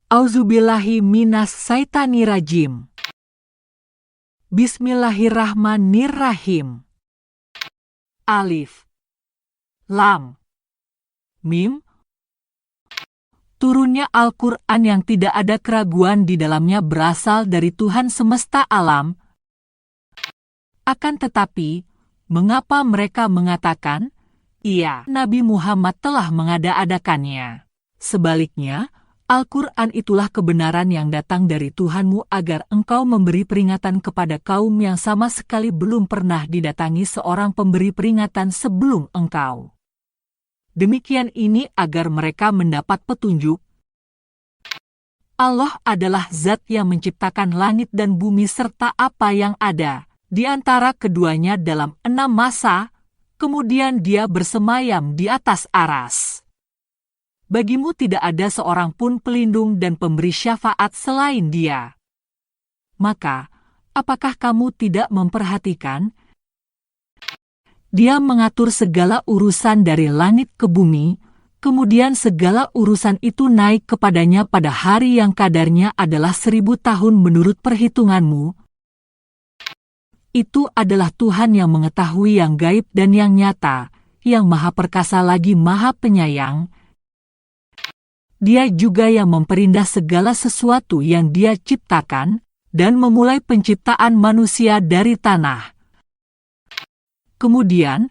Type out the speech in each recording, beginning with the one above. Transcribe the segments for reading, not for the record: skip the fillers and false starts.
Auzubillahi minas syaitanirrajim. Bismillahirrahmanirrahim. Alif, Lam, Mim. Turunnya Al-Quran yang tidak ada keraguan di dalamnya berasal dari Tuhan semesta alam. Akan tetapi, mengapa mereka mengatakan, "Iya, Nabi Muhammad telah mengada-adakannya"? Sebaliknya, Al-Quran itulah kebenaran yang datang dari Tuhanmu agar engkau memberi peringatan kepada kaum yang sama sekali belum pernah didatangi seorang pemberi peringatan sebelum engkau. Demikian ini agar mereka mendapat petunjuk. Allah adalah zat yang menciptakan langit dan bumi serta apa yang ada di antara keduanya dalam 6 masa, kemudian Dia bersemayam di atas aras. Bagimu tidak ada seorang pun pelindung dan pemberi syafaat selain Dia. Maka, apakah kamu tidak memperhatikan? Dia mengatur segala urusan dari langit ke bumi, kemudian segala urusan itu naik kepadanya pada hari yang kadarnya adalah 1000 tahun menurut perhitunganmu. Itu adalah Tuhan yang mengetahui yang gaib dan yang nyata, yang maha perkasa lagi maha penyayang. Dia juga yang memperindah segala sesuatu yang Dia ciptakan, dan memulai penciptaan manusia dari tanah. Kemudian,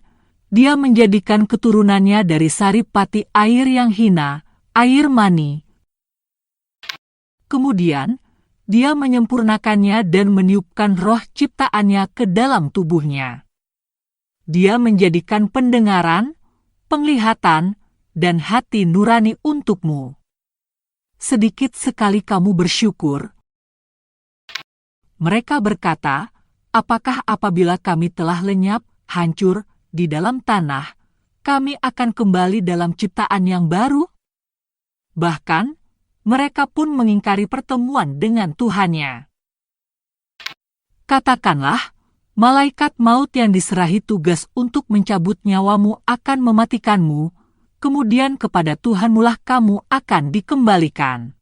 Dia menjadikan keturunannya dari saripati air yang hina, air mani. Kemudian, Dia menyempurnakannya dan meniupkan roh ciptaannya ke dalam tubuhnya. Dia menjadikan pendengaran, penglihatan, dan hati nurani untukmu. Sedikit sekali kamu bersyukur. Mereka berkata, apakah apabila kami telah lenyap, hancur, di dalam tanah, kami akan kembali dalam ciptaan yang baru? Bahkan, mereka pun mengingkari pertemuan dengan Tuhannya. Katakanlah, malaikat maut yang diserahi tugas untuk mencabut nyawamu akan mematikanmu, kemudian kepada Tuhanmulah kamu akan dikembalikan.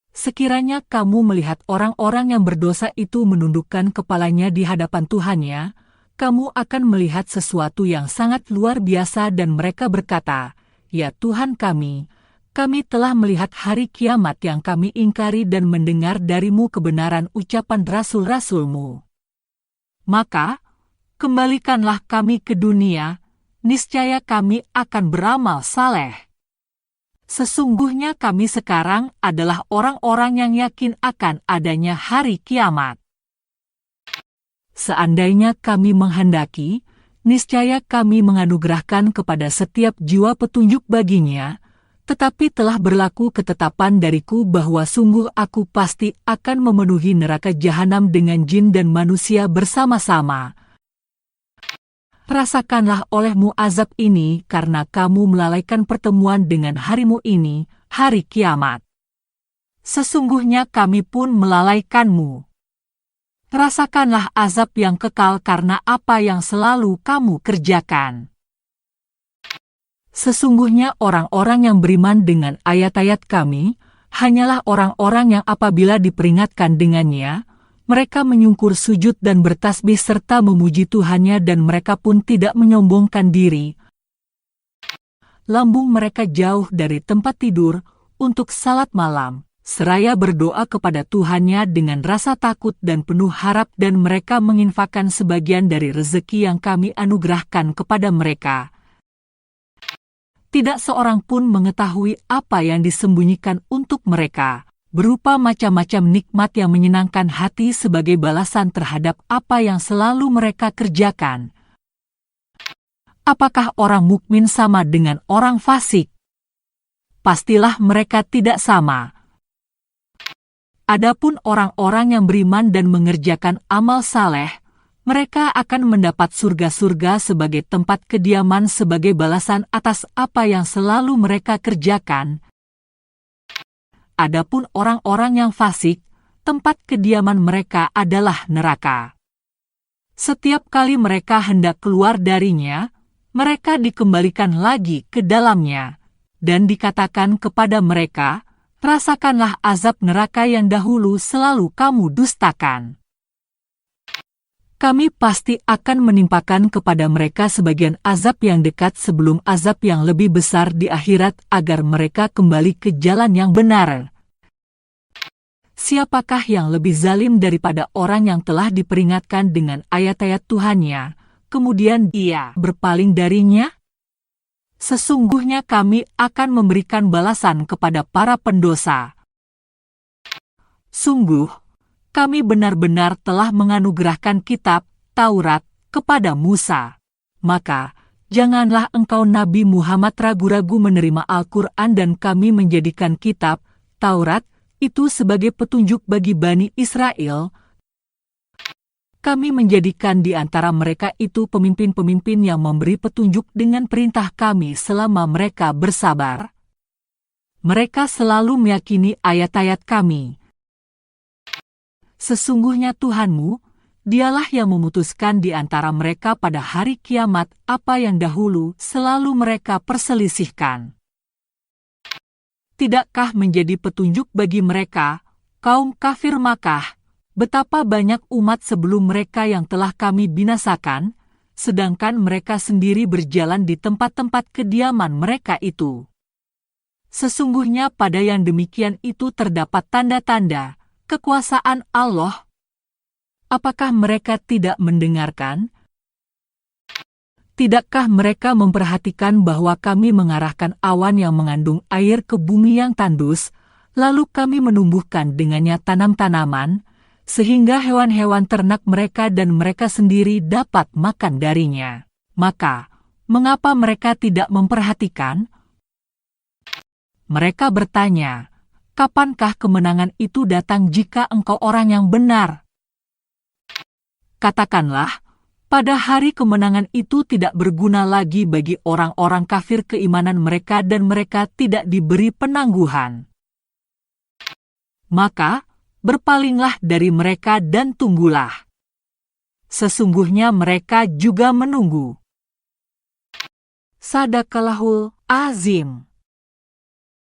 Sekiranya kamu melihat orang-orang yang berdosa itu menundukkan kepalanya di hadapan Tuhannya, kamu akan melihat sesuatu yang sangat luar biasa dan mereka berkata, "Ya Tuhan kami telah melihat hari kiamat yang kami ingkari dan mendengar darimu kebenaran ucapan rasul-rasulmu. Maka, kembalikanlah kami ke dunia, niscaya kami akan beramal saleh. Sesungguhnya kami sekarang adalah orang-orang yang yakin akan adanya hari kiamat. Seandainya kami menghendaki, niscaya kami menganugerahkan kepada setiap jiwa petunjuk baginya, tetapi telah berlaku ketetapan dariku bahwa sungguh aku pasti akan memenuhi neraka jahanam dengan jin dan manusia bersama-sama. Rasakanlah olehmu azab ini karena kamu melalaikan pertemuan dengan harimu ini, hari kiamat. Sesungguhnya kami pun melalaikanmu. Rasakanlah azab yang kekal karena apa yang selalu kamu kerjakan. Sesungguhnya orang-orang yang beriman dengan ayat-ayat kami, hanyalah orang-orang yang apabila diperingatkan dengannya, mereka menyungkur sujud dan bertasbih serta memuji Tuhannya dan mereka pun tidak menyombongkan diri. Lambung mereka jauh dari tempat tidur untuk salat malam, seraya berdoa kepada Tuhannya dengan rasa takut dan penuh harap dan mereka menginfakkan sebagian dari rezeki yang kami anugerahkan kepada mereka. Tidak seorang pun mengetahui apa yang disembunyikan untuk mereka, berupa macam-macam nikmat yang menyenangkan hati sebagai balasan terhadap apa yang selalu mereka kerjakan. Apakah orang mukmin sama dengan orang fasik? Pastilah mereka tidak sama. Adapun orang-orang yang beriman dan mengerjakan amal saleh, mereka akan mendapat surga-surga sebagai tempat kediaman sebagai balasan atas apa yang selalu mereka kerjakan. Adapun orang-orang yang fasik, tempat kediaman mereka adalah neraka. Setiap kali mereka hendak keluar darinya, mereka dikembalikan lagi ke dalamnya, dan dikatakan kepada mereka, Rasakanlah azab neraka yang dahulu selalu kamu dustakan. Kami pasti akan menimpakan kepada mereka sebagian azab yang dekat sebelum azab yang lebih besar di akhirat agar mereka kembali ke jalan yang benar. Siapakah yang lebih zalim daripada orang yang telah diperingatkan dengan ayat-ayat Tuhannya, kemudian ia berpaling darinya? Sesungguhnya kami akan memberikan balasan kepada para pendosa. Sungguh, kami benar-benar telah menganugerahkan kitab, Taurat, kepada Musa. Maka, janganlah engkau Nabi Muhammad ragu-ragu menerima Al-Quran dan kami menjadikan kitab, Taurat, itu sebagai petunjuk bagi Bani Israel. Kami menjadikan di antara mereka itu pemimpin-pemimpin yang memberi petunjuk dengan perintah kami selama mereka bersabar. Mereka selalu meyakini ayat-ayat kami. Sesungguhnya Tuhanmu, Dialah yang memutuskan di antara mereka pada hari kiamat apa yang dahulu selalu mereka perselisihkan. Tidakkah menjadi petunjuk bagi mereka, kaum kafir Makkah, betapa banyak umat sebelum mereka yang telah kami binasakan, sedangkan mereka sendiri berjalan di tempat-tempat kediaman mereka itu. Sesungguhnya pada yang demikian itu terdapat tanda-tanda kekuasaan Allah. Apakah mereka tidak mendengarkan? Tidakkah mereka memperhatikan bahwa kami mengarahkan awan yang mengandung air ke bumi yang tandus, lalu kami menumbuhkan dengannya tanam-tanaman, sehingga hewan-hewan ternak mereka dan mereka sendiri dapat makan darinya? Maka, mengapa mereka tidak memperhatikan? Mereka bertanya, kapankah kemenangan itu datang jika engkau orang yang benar? Katakanlah, pada hari kemenangan itu tidak berguna lagi bagi orang-orang kafir keimanan mereka dan mereka tidak diberi penangguhan. Maka, berpalinglah dari mereka dan tunggulah. Sesungguhnya mereka juga menunggu. Sadaqallahul Azim.